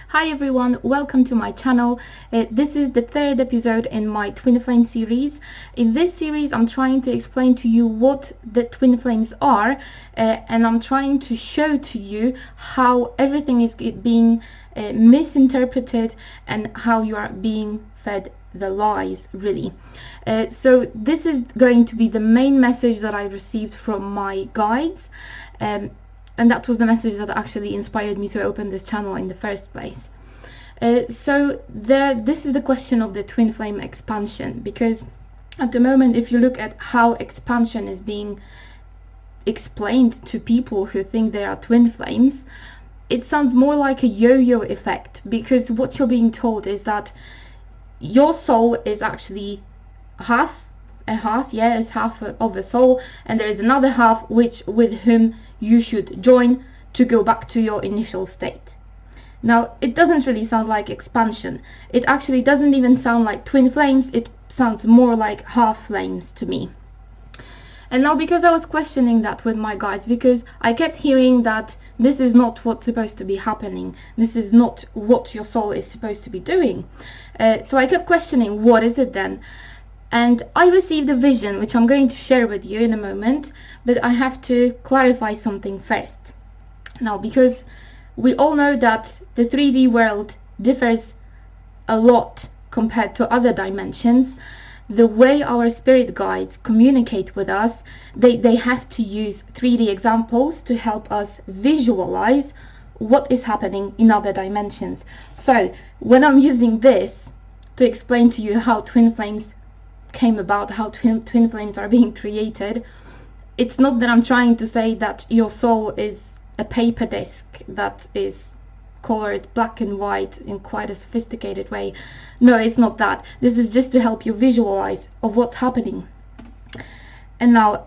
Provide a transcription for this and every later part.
Hi everyone, welcome to my channel. This is the third episode in my twin flame series. In this series I'm trying to explain to you what the twin flames are, and I'm trying to show to you how everything is being misinterpreted and how you are being fed the lies, really. So this is going to be the main message that I received from my guides. And that was the message that actually inspired me to open this channel in the first place. This is the question of the twin flame expansion, because at the moment, if you look at how expansion is being explained to people who think they are twin flames, it sounds more like a yo-yo effect, because what you're being told is that your soul is actually half of a soul, and there is another half with whom you should join to go back to your initial state. Now, it doesn't really sound like expansion. It actually doesn't even sound like twin flames. It sounds more like half flames to me. And now, because I was questioning that with my guides, because I kept hearing that this is not what's supposed to be happening, this is not what your soul is supposed to be doing, so I kept questioning, what is it then? And I received a vision, which I'm going to share with you in a moment, but I have to clarify something first. Now, because we all know that the 3D world differs a lot compared to other dimensions, the way our spirit guides communicate with us, they have to use 3D examples to help us visualize what is happening in other dimensions. So when I'm using this to explain to you how twin flames came about, how twin flames are being created, it's not that I'm trying to say that your soul is a paper disc that is colored black and white in quite a sophisticated way. No, it's not that. This is just to help you visualize of what's happening. And now,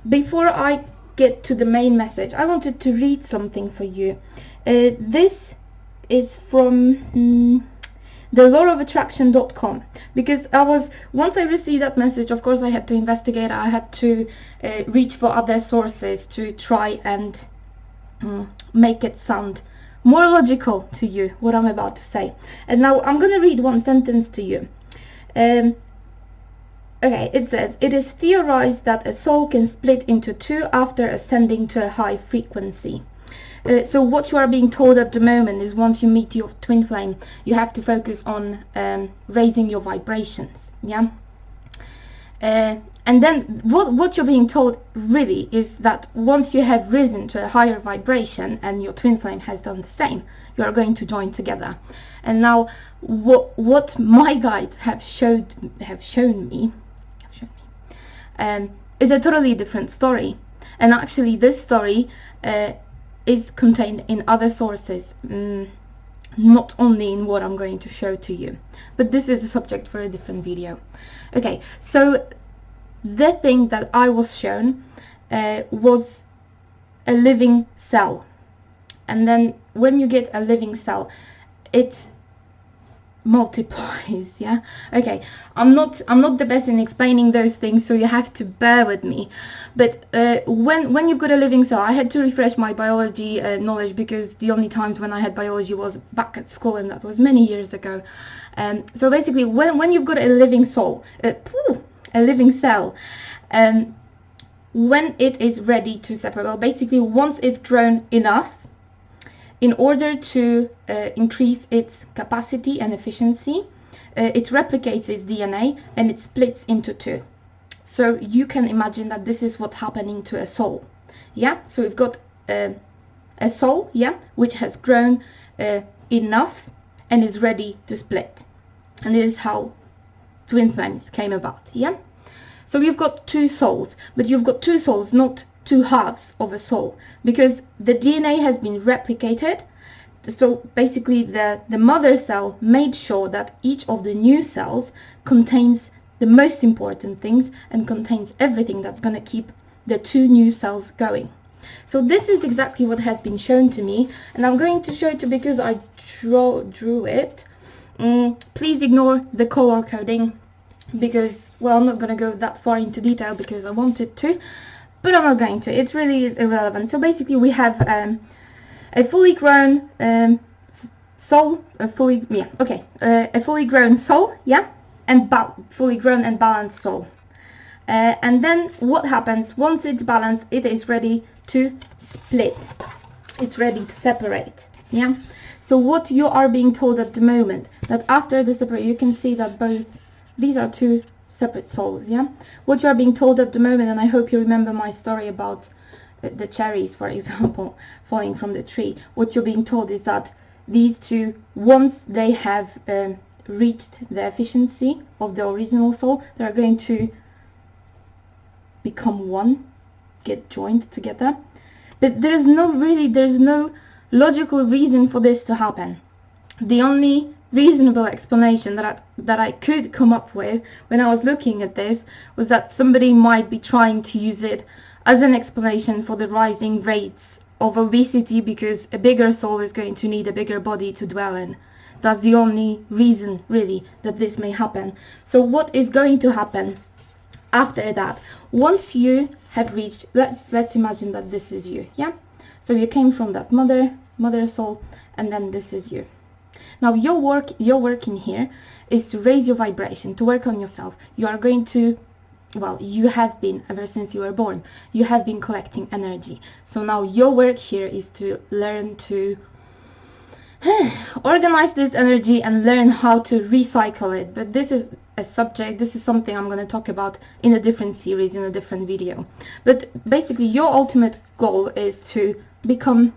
before I get to the main message, I wanted to read something for you. This is from theloreofattraction.com, because once I received that message, of course I had to investigate. I had to reach for other sources to try and make it sound more logical to you, what I'm about to say. And now I'm going to read one sentence to you. Okay, it says, it is theorized that a soul can split into two after ascending to a high frequency. So what you are being told at the moment is, once you meet your twin flame, you have to focus on raising your vibrations, yeah? And then what you're being told really is that once you have risen to a higher vibration and your twin flame has done the same, you are going to join together. And now what my guides have shown me is a totally different story. And actually this story is contained in other sources, not only in what I'm going to show to you. But this is a subject for a different video. Okay, so the thing that I was shown was a living cell. And then when you get a living cell, it multiplies, yeah? Okay, I'm not the best in explaining those things, so you have to bear with me. But when you've got a living cell, I had to refresh my biology knowledge, because the only times when I had biology was back at school, and that was many years ago. So basically, when you've got a living soul, a living cell, when it is ready to separate, well, basically once it's grown enough, in order to increase its capacity and efficiency, it replicates its DNA and it splits into two. So you can imagine that this is what's happening to a soul. Yeah, so we've got a soul, yeah, which has grown enough and is ready to split. And this is how twin flames came about, yeah? So you've got two souls, but you've got two souls, not two halves of a soul, because the DNA has been replicated. So basically the mother cell made sure that each of the new cells contains the most important things and contains everything that's going to keep the two new cells going. So this is exactly what has been shown to me, and I'm going to show it to you because I drew it. Please ignore the color coding, because, well, I'm not going to go that far into detail because I wanted to, but I'm not going to. It really is irrelevant. So basically we have a fully grown soul, a fully grown soul, yeah, and fully grown and balanced soul. And then what happens once it's balanced? It is ready to split. It's ready to separate. Yeah. So what you are being told at the moment, that after the separate, you can see that both these are two separate souls. Yeah. What you are being told at the moment, and I hope you remember my story about the cherries, for example, falling from the tree. What you're being told is that these two, once they have reached the efficiency of the original soul, they are going to become one, get joined together. But there's no logical reason for this to happen. The only reasonable explanation that I could come up with when I was looking at this was that somebody might be trying to use it as an explanation for the rising rates of obesity, because a bigger soul is going to need a bigger body to dwell in. That's the only reason really that this may happen. So what is going to happen after that? Once you have reached, let's imagine that this is you, yeah? So you came from that mother soul, and then this is you. Now your work in here is to raise your vibration, to work on yourself. You are going to, well, you have been, ever since you were born, you have been collecting energy. So now your work here is to learn to organize this energy and learn how to recycle it. But this is a subject, this is something I'm going to talk about in a different series, in a different video. But basically your ultimate goal is to become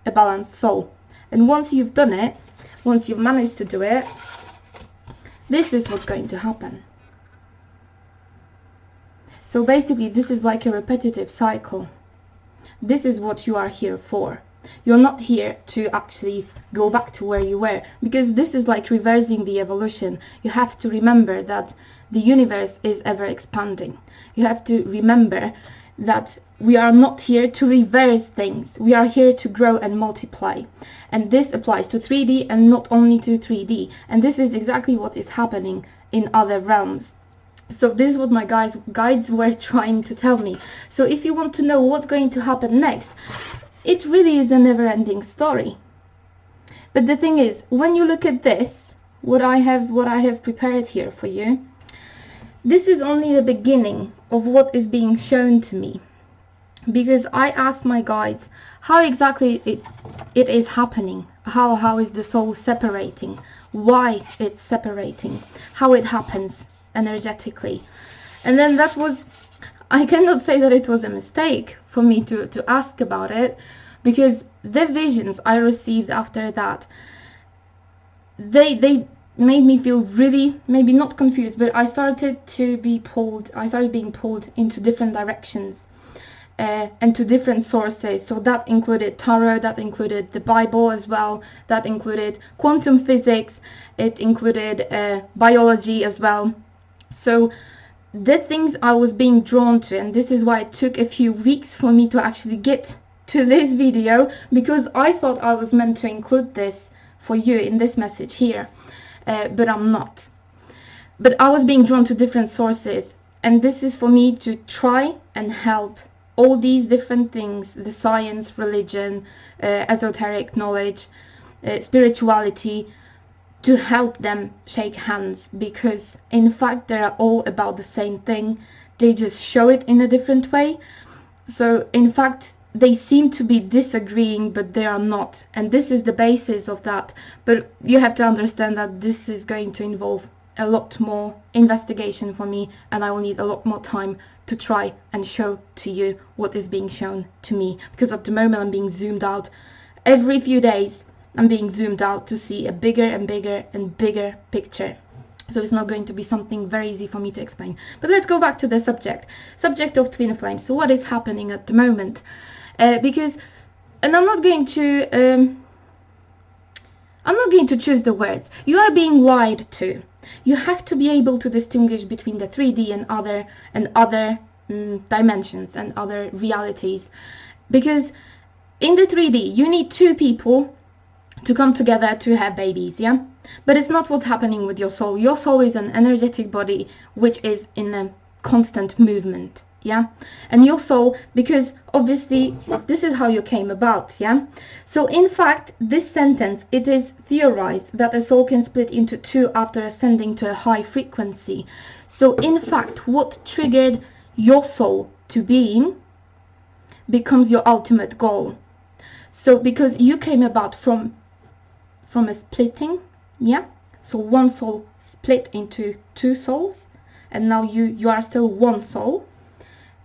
a balanced soul. And once you've done it, once you've managed to do it, this is what's going to happen. So basically this is like a repetitive cycle. This is what you are here for. You're not here to actually go back to where you were, because this is like reversing the evolution. You have to remember that the universe is ever expanding. You have to remember that we are not here to reverse things. We are here to grow and multiply. And this applies to 3D and not only to 3D. And this is exactly what is happening in other realms. So this is what my guides were trying to tell me. So if you want to know what's going to happen next, it really is a never-ending story. But the thing is, when you look at this, what I have prepared here for you, this is only the beginning of what is being shown to me. Because I asked my guides how exactly it is happening. How is the soul separating? Why it's separating? How it happens energetically? And then that was, I cannot say that it was a mistake for me to ask about it, because the visions I received after that, they made me feel really, maybe not confused, but I started being pulled into different directions and to different sources. So that included tarot, that included the Bible as well, that included quantum physics, it included biology as well. So the things I was being drawn to, and this is why it took a few weeks for me to actually get to this video, because I thought I was meant to include this for you in this message here, but I'm not. But I was being drawn to different sources, and this is for me to try and help all these different things, the science, religion, esoteric knowledge, spirituality, to help them shake hands, because in fact they are all about the same thing. They just show it in a different way. So in fact they seem to be disagreeing, but they are not, and this is the basis of that. But you have to understand that this is going to involve a lot more investigation for me, and I will need a lot more time to try and show to you what is being shown to me, because at the moment I'm being zoomed out. Every few days I'm being zoomed out to see a bigger and bigger and bigger picture. So it's not going to be something very easy for me to explain. But let's go back to the subject of twin flames. So what is happening at the moment? Because, and I'm not going to choose the words. You are being lied to. You have to be able to distinguish between the 3D and other dimensions and other realities. Because in the 3D, you need two people to come together to have babies, yeah? But it's not what's happening with your soul. Your soul is an energetic body which is in a constant movement, yeah? And your soul, because obviously this is how you came about, yeah? So in fact, this sentence, it is theorized that a soul can split into two after ascending to a high frequency. So in fact, what triggered your soul to being becomes your ultimate goal. So because you came about from a splitting, yeah? So one soul split into two souls, and now you are still one soul.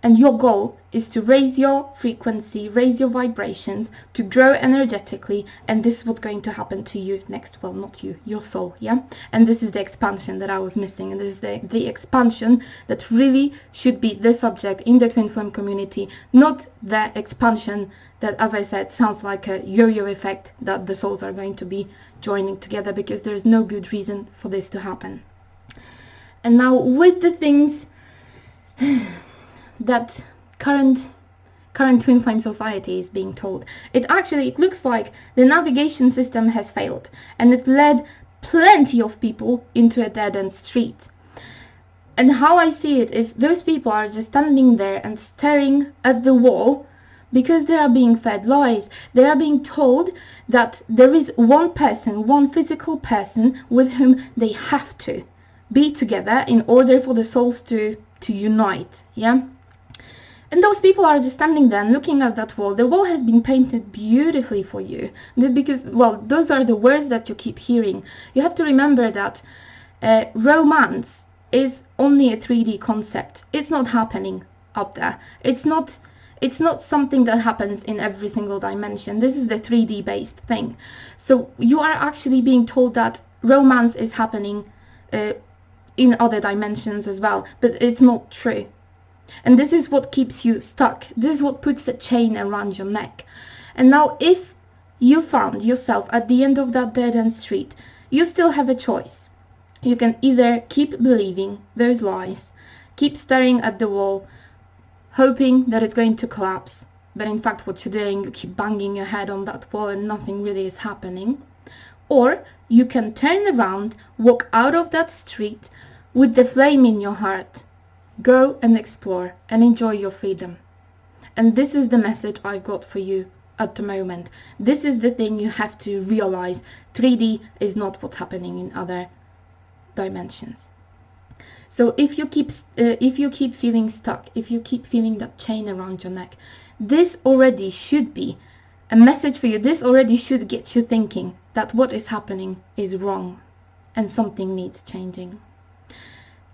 And your goal is to raise your frequency, raise your vibrations, to grow energetically, and this is what's going to happen to you next. Well, not you, your soul, yeah? And this is the expansion that I was missing, and this is the expansion that really should be the subject in the twin flame community, not the expansion that, as I said, sounds like a yo-yo effect, that the souls are going to be joining together, because there's no good reason for this to happen. And now with the things that current twin flame society is being told, it looks like the navigation system has failed, and it led plenty of people into a dead-end street. And how I see it is, those people are just standing there and staring at the wall because they are being fed lies. They are being told that there is one person, one physical person with whom they have to be together in order for the souls to unite, yeah? And those people are just standing there and looking at that wall. The wall has been painted beautifully for you, because, well, those are the words that you keep hearing. You have to remember that romance is only a 3D concept. It's not happening up there. It's not something that happens in every single dimension. This is the 3D based thing. So you are actually being told that romance is happening in other dimensions as well, but it's not true. And this is what keeps you stuck. This is what puts a chain around your neck. And now if you found yourself at the end of that dead-end street, you still have a choice. You can either keep believing those lies, keep staring at the wall, hoping that it's going to collapse, but in fact what you're doing, you keep banging your head on that wall and nothing really is happening. Or you can turn around, walk out of that street with the flame in your heart. Go and explore and enjoy your freedom. And this is the message I've got for you at the moment. This is the thing you have to realize. 3D is not what's happening in other dimensions. So if you keep feeling stuck, if you keep feeling that chain around your neck, this already should be a message for you. This already should get you thinking that what is happening is wrong and something needs changing.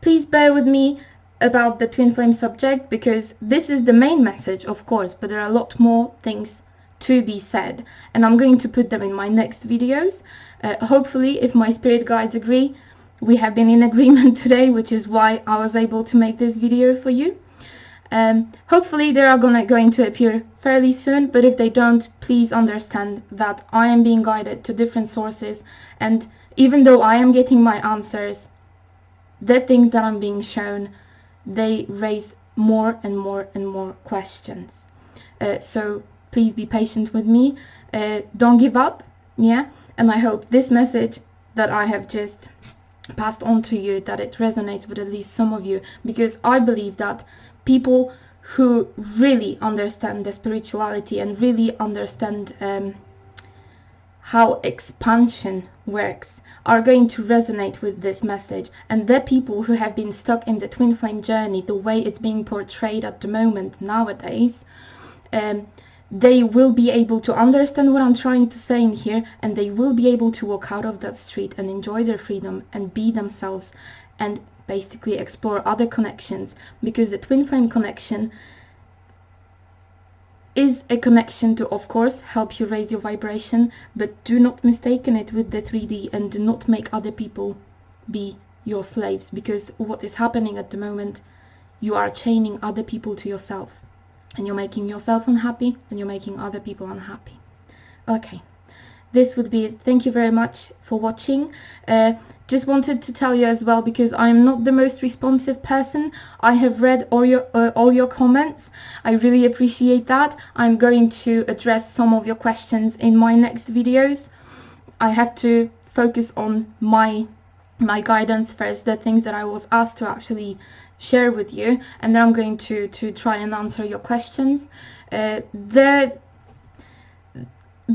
Please bear with me about the twin flame subject, because this is the main message, of course, but there are a lot more things to be said, and I'm going to put them in my next videos. Hopefully, if my spirit guides agree, we have been in agreement today, which is why I was able to make this video for you. Hopefully they are going to appear fairly soon, but if they don't, please understand that I am being guided to different sources, and even though I am getting my answers, the things that I'm being shown, they raise more and more and more questions. So please be patient with me. Don't give up, yeah? And I hope this message that I have just passed on to you, that it resonates with at least some of you, because I believe that people who really understand the spirituality and really understand how expansion works are going to resonate with this message. And the people who have been stuck in the twin flame journey, the way it's being portrayed at the moment nowadays, they will be able to understand what I'm trying to say in here, and they will be able to walk out of that street and enjoy their freedom and be themselves and basically explore other connections, because the twin flame connection is a connection to, of course, help you raise your vibration, but do not mistaken it with the 3D, and do not make other people be your slaves, because what is happening at the moment, you are chaining other people to yourself, and you're making yourself unhappy, and you're making other people unhappy. Okay, this would be it. Thank you very much for watching. Just wanted to tell you as well, because I'm not the most responsive person, I have read all your comments. I really appreciate that. I'm going to address some of your questions in my next videos. I have to focus on my guidance first, the things that I was asked to actually share with you, and then I'm going to try and answer your questions. The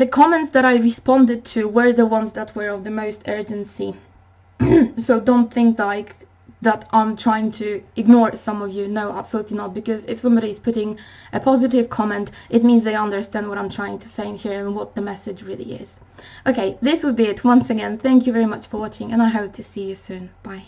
comments that I responded to were the ones that were of the most urgency. So don't think like that I'm trying to ignore some of you. No, absolutely not, because if somebody is putting a positive comment, it means they understand what I'm trying to say in here and what the message really is. Okay, this would be it. Once again, thank you very much for watching, and I hope to see you soon. Bye.